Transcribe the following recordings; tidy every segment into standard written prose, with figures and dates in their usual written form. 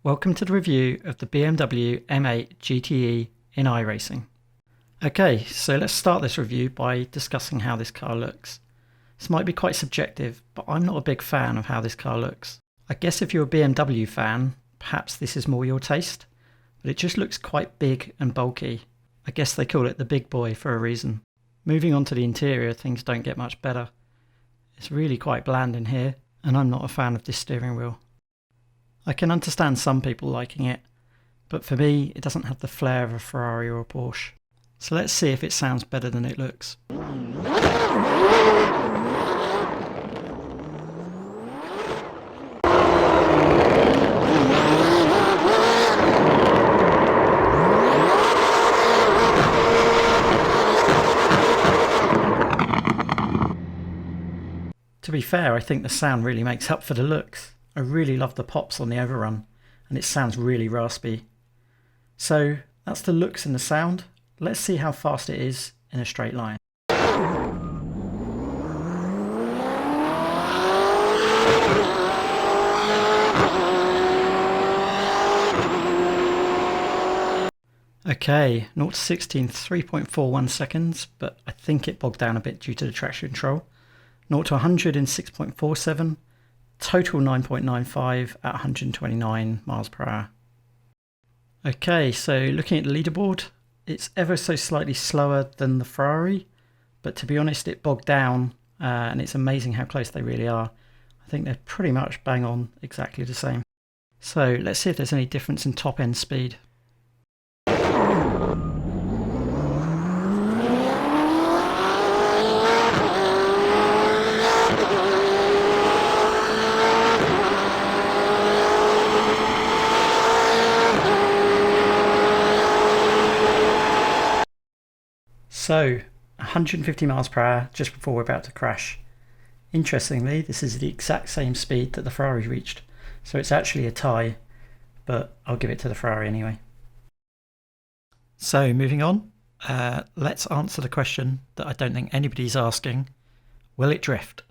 Welcome to the review of the BMW M8 GTE in iRacing. Okay, so let's start this review by discussing how this car looks. This might be quite subjective, but I'm not a big fan of how this car looks. I guess if you're a BMW fan, perhaps this is more your taste, but it just looks quite big and bulky. I guess they call it the big boy for a reason. Moving on to the interior, things don't get much better. It's really quite bland in here, and I'm not a fan of this steering wheel. I can understand some people liking it, but for me it doesn't have the flair of a Ferrari or a Porsche. So let's see if it sounds better than it looks. To be fair, I think the sound really makes up for the looks. I really love the pops on the overrun, and it sounds really raspy. So that's the looks and the sound. Let's see how fast it is in a straight line. Okay, 0 to 60 in 3.41 seconds, but I think it bogged down a bit due to the traction control. 0 to 100 in 6.47. Total 9.95 at 129 miles per hour. Okay, so looking at the leaderboard, it's ever so slightly slower than the Ferrari, but to be honest it bogged down, and it's amazing how close they really are. I think they're pretty much bang on exactly the same. So let's see if there's any difference in top end speed. So 150 miles per hour just before we're about to crash. Interestingly, this is the exact same speed that the Ferrari reached, so it's actually a tie, but I'll give it to the Ferrari anyway. So moving on, let's answer the question that I don't think anybody's asking. Will it drift?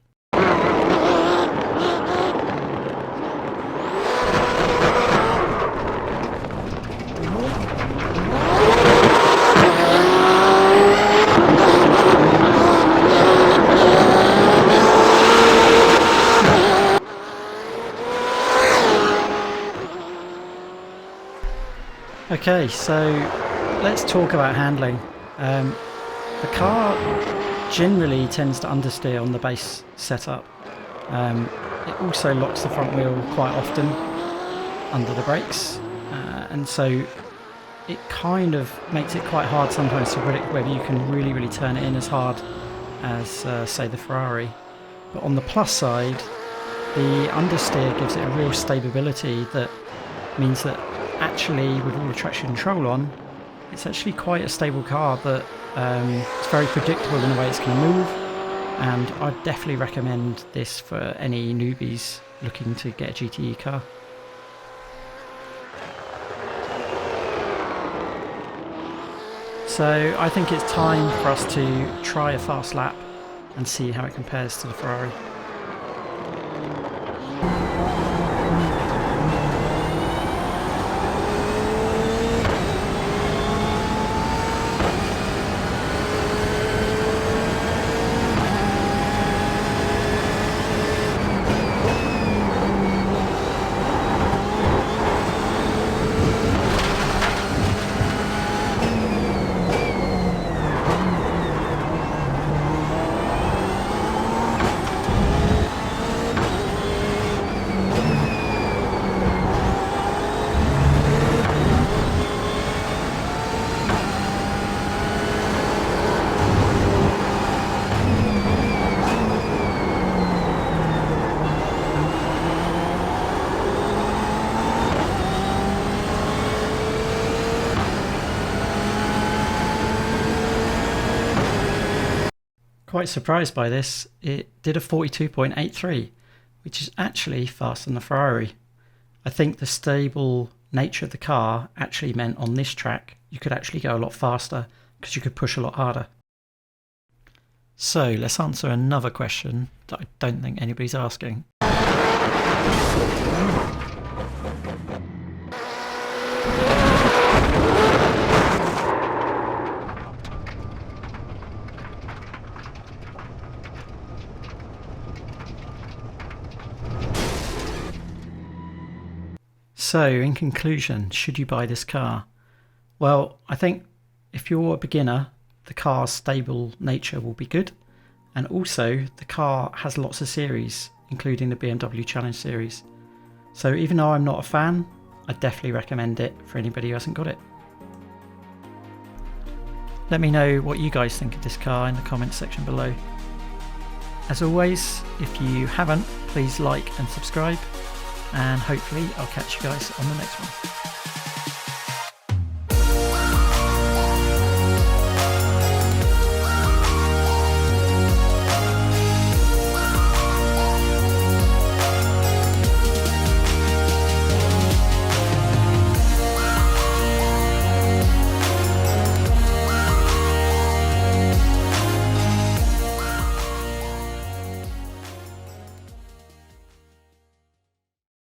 Okay, so let's talk about handling. The car generally tends to understeer on the base setup. It also locks the front wheel quite often under the brakes, and so it kind of makes it quite hard sometimes to predict whether you can really turn it in as hard as say the Ferrari. But on the plus side, the understeer gives it a real stability that means that actually with all the traction control on, it's actually quite a stable car that it's very predictable in the way it's going to move, and I'd definitely recommend this for any newbies looking to get a GTE car. So I think it's time for us to try a fast lap and see how it compares to the Ferrari. Quite surprised by this, it did a 42.83, which is actually faster than the Ferrari. I think the stable nature of the car actually meant on this track you could actually go a lot faster because you could push a lot harder. So let's answer another question that I don't think anybody's asking. So, in conclusion, should you buy this car? Well, I think if you're a beginner, the car's stable nature will be good. And also, the car has lots of series, including the BMW Challenge series. So even though I'm not a fan, I definitely recommend it for anybody who hasn't got it. Let me know what you guys think of this car in the comments section below. As always, if you haven't, please like and subscribe, and hopefully I'll catch you guys on the next one.